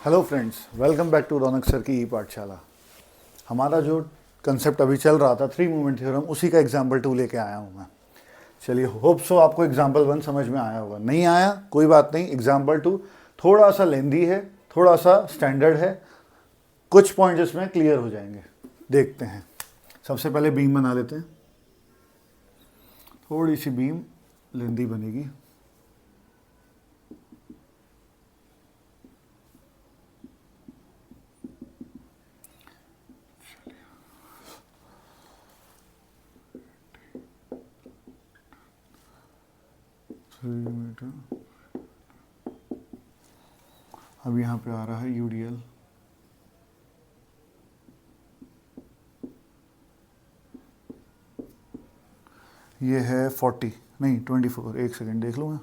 Hello friends, welcome back to Raunak sir की e पाठशाला। हमारा जो कंसेप्ट अभी चल रहा था 3 मूवमेंट थ्योरम, उसी का एग्जाम्पल 2 लेके आया हूँ मैं। चलिए, होप सो आपको एग्जाम्पल 1 समझ में आया होगा। नहीं आया कोई बात नहीं, एग्जाम्पल 2 थोड़ा सा लेंदी है, थोड़ा सा स्टैंडर्ड है, कुछ पॉइंट्स इसमें क्लियर हो जाएंगे। देखते हैं। सबसे पहले बीम बना लेते हैं। थोड़ी सी बीम लेंदी बनेगी। मीटर। अब यहाँ पे आ रहा है यूडीएल। ये है 40 नहीं 24। एक सेकेंड देख लूँ मैं,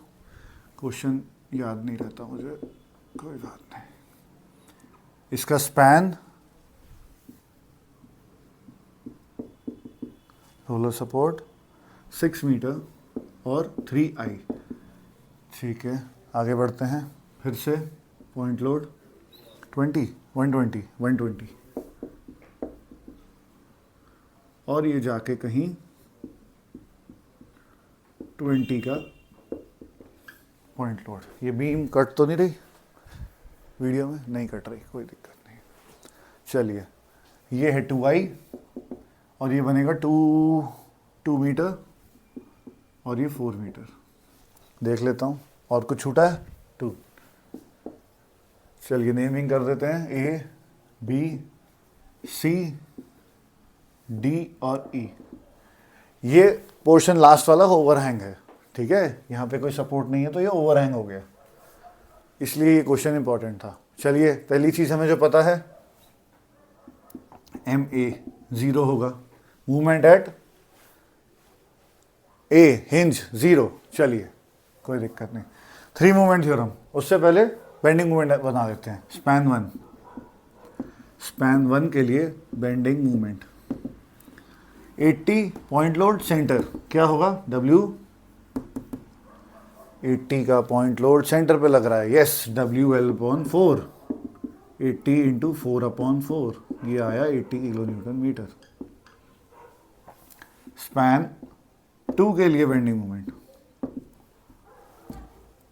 क्वेश्चन याद नहीं रहता मुझे, कोई बात नहीं। इसका स्पैन रोलर सपोर्ट 6 मीटर और 3i। ठीक है, आगे बढ़ते हैं। फिर से पॉइंट लोड 120 और ये जाके कहीं 20 का पॉइंट लोड। ये बीम कट तो नहीं रही वीडियो में? नहीं कट रही, कोई दिक्कत नहीं। चलिए, ये है 2i और ये बनेगा 2 मीटर और ये 4 मीटर। देख लेता हूँ और कुछ छूटा है 2। चलिए नेमिंग कर देते हैं, ए बी सी डी और ई। ये पोर्शन लास्ट वाला ओवरहैंग है, ठीक है। यहाँ पे कोई सपोर्ट नहीं है तो ये ओवरहैंग हो गया, इसलिए ये क्वेश्चन इंपॉर्टेंट था। चलिए, पहली चीज़ हमें जो पता है, एम ए 0 होगा, मूवमेंट एट ए हिंज 0। चलिए, कोई दिक्कत नहीं। 3 मूवमेंट थ्योरम, उससे पहले बेंडिंग मूवमेंट बना देते हैं। स्पैन 1 के लिए bending movement 80 point load centre क्या होगा, W। 80 का पॉइंट लोड सेंटर पे लग रहा है, यस, WL/4। 80 इंटू 4/4, ये आया 80 किलो न्यूटन मीटर। स्पैन 2 के लिए bending movement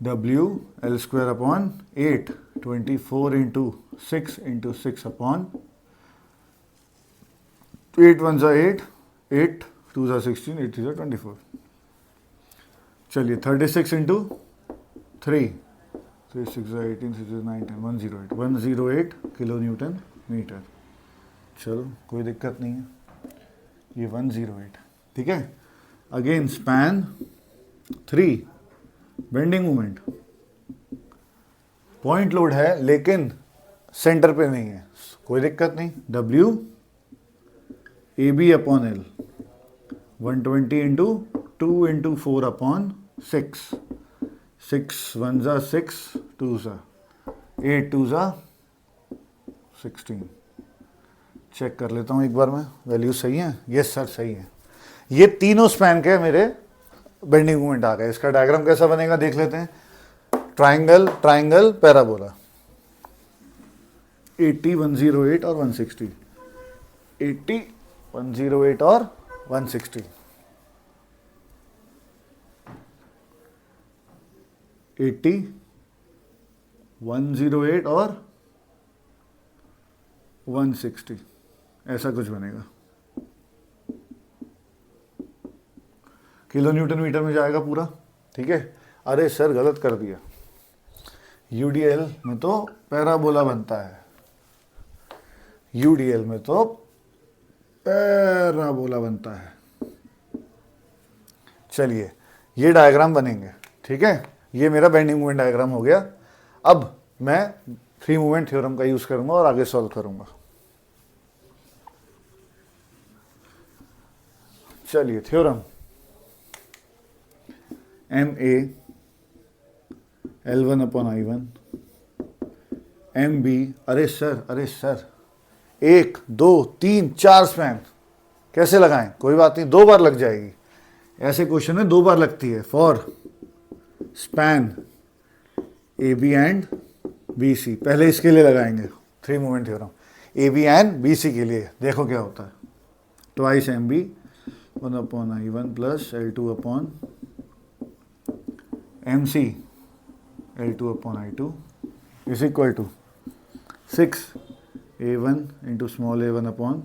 WL/8, 24 into 6 into 6/8 1 8, 8 2 16, 8 3 24। चलिए, 36 इंटू 3, 3 6 18, 6 9 10, 108 किलो न्यूटन मीटर। चलो, कोई दिक्कत नहीं है, ये 108, ठीक है। Again span 3, bending movement, point load है लेकिन सेंटर पे नहीं है, कोई दिक्कत नहीं। WAB/L 120 into 2 into 4/6, 6 1 6, 2 8 2 16। चेक कर लेता हूँ एक बार मैं, वैल्यू सही है? यस सर, सही है। ये तीनों स्पैन के मेरे बेंडिंग मूवमेंट आ गए। इसका डायग्राम कैसा बनेगा देख लेते हैं। ट्राइंगल ट्राइंगल पैराबोला, 80 108 और 160, 80 108 और 160, 80 108 और 160, ऐसा कुछ बनेगा। किलो न्यूटन मीटर में जाएगा पूरा, ठीक है। अरे सर, गलत कर दिया, यूडीएल में तो पैराबोला बनता है, यूडीएल में तो पैराबोला बनता है। चलिए, ये डायग्राम बनेंगे, ठीक है। ये मेरा बेंडिंग मूवमेंट डायग्राम हो गया। अब मैं 3 मूवमेंट थ्योरम का यूज करूंगा और आगे सॉल्व करूंगा। चलिए, थ्योरम MA L1/I1 MB। अरे सर 1 2 3 4 स्पैन कैसे लगाएं? कोई बात नहीं, 2 बार लग जाएगी। ऐसे क्वेश्चन में 2 बार लगती है। For span AB and B C, पहले इसके लिए लगाएंगे 3 movement theorem, A B and B C के लिए। देखो क्या होता है, twice M B 1/I1 plus L2/, M C L2/I2 is equal to 6A1 into small a1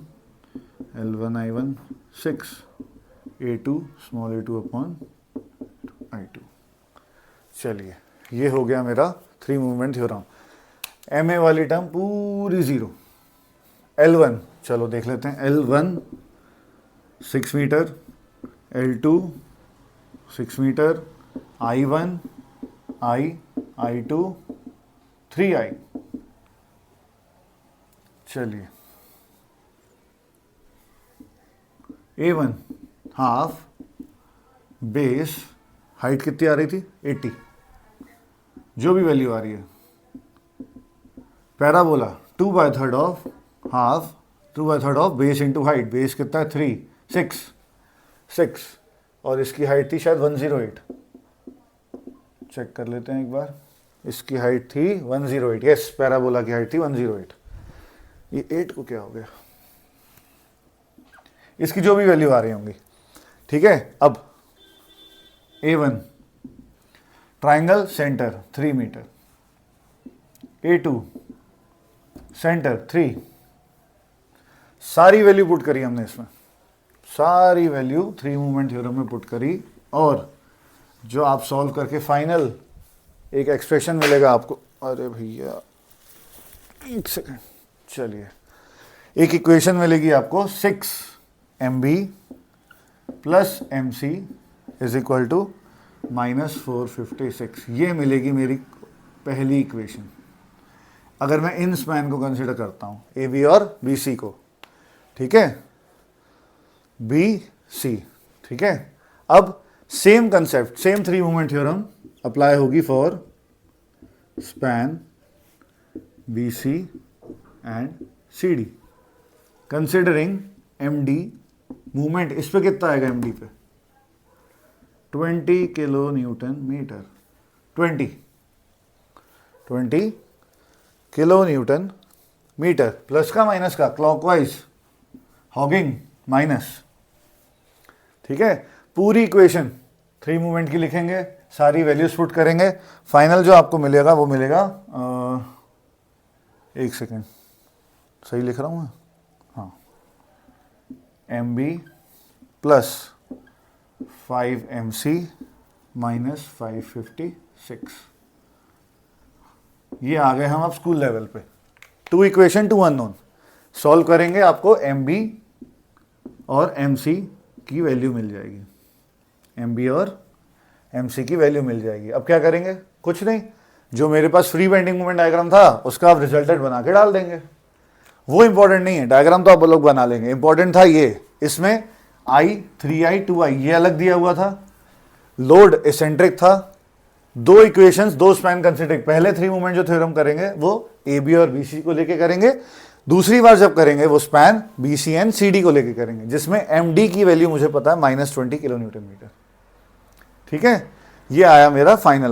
L1I1, 6A2 small a2/I2। चलिए ये हो गया मेरा 3 मूवमेंट थ्योरम। एम ए वाली टर्म पूरी ज़ीरो। L1 चलो देख लेते हैं, L1 6 metre, L2 6 metre, I1 I2 3I। चलिए A1 हाफ, बेस हाइट कितनी आ रही थी 80, जो भी वैल्यू आ रही है, parabola 2/3 of half, 2/3 of base into height, base कितना है 3, 6 और इसकी हाइट थी शायद 108, चेक कर लेते हैं एक बार, इसकी हाइट थी 108, यस पैराबोला की हाइट थी 108। ये 8 को क्या हो गया, इसकी जो भी वैल्यू आ रही होंगी, ठीक है। अब A1 triangle centre 3 metre, A2 centre 3, सारी वैल्यू पुट करी हमने इसमें, सारी वैल्यू 3 मूवमेंट थ्योरम में पुट करी, और जो आप सॉल्व करके फाइनल एक एक्सप्रेशन मिलेगा आपको, अरे भैया एक सेकेंड, चलिए एक इक्वेशन मिलेगी आपको 6MB plus MC is equal to -456, ये मिलेगी मेरी पहली इक्वेशन। अगर मैं इन स्पैन को कंसिडर करता हूँ, AB और BC को, ठीक है, BC, ठीक है। अब same concept, same 3 movement theorem apply होगी for span BC and CD, considering MD movement, इस पे कितना आएगा MD पे 20 kilo newton metre, 20 kilo newton metre, plus का माइनस का क्लॉकवाइज हॉगिंग माइनस, ठीक है। पूरी इक्वेशन 3 मूवमेंट की लिखेंगे, सारी वैल्यूज पुट करेंगे, फाइनल जो आपको मिलेगा वो मिलेगा, एक सेकेंड सही लिख रहा हूँ मैं, हाँ, MB प्लस 5MC माइनस 556, ये आ गए हम अब स्कूल लेवल पे। 2 इक्वेशन 2 अननोन, सॉल्व करेंगे आपको MB और MC की वैल्यू मिल जाएगी, MB और MC की वैल्यू मिल जाएगी। अब क्या करेंगे, कुछ नहीं, जो मेरे पास फ्री बेंडिंग मोमेंट डायग्राम था उसका आप रिजल्टेंट बना के डाल देंगे, वो इंपॉर्टेंट नहीं है, डायग्राम तो आप लोग बना लेंगे। इंपॉर्टेंट था ये, इसमें I 3I 2I ये अलग दिया हुआ था, लोड एसेंट्रिक था, 2 इक्वेशंस 2 स्पैन कंसिडर, पहले 3 मूवमेंट जो थ्योरम करेंगे वो AB और BC को लेके करेंगे, दूसरी बार जब करेंगे वो स्पैन BC एंड CD को लेके करेंगे, जिसमें MD की वैल्यू मुझे पता है -20 किलो न्यूटन मीटर, ठीक है। ये आया मेरा फाइनल।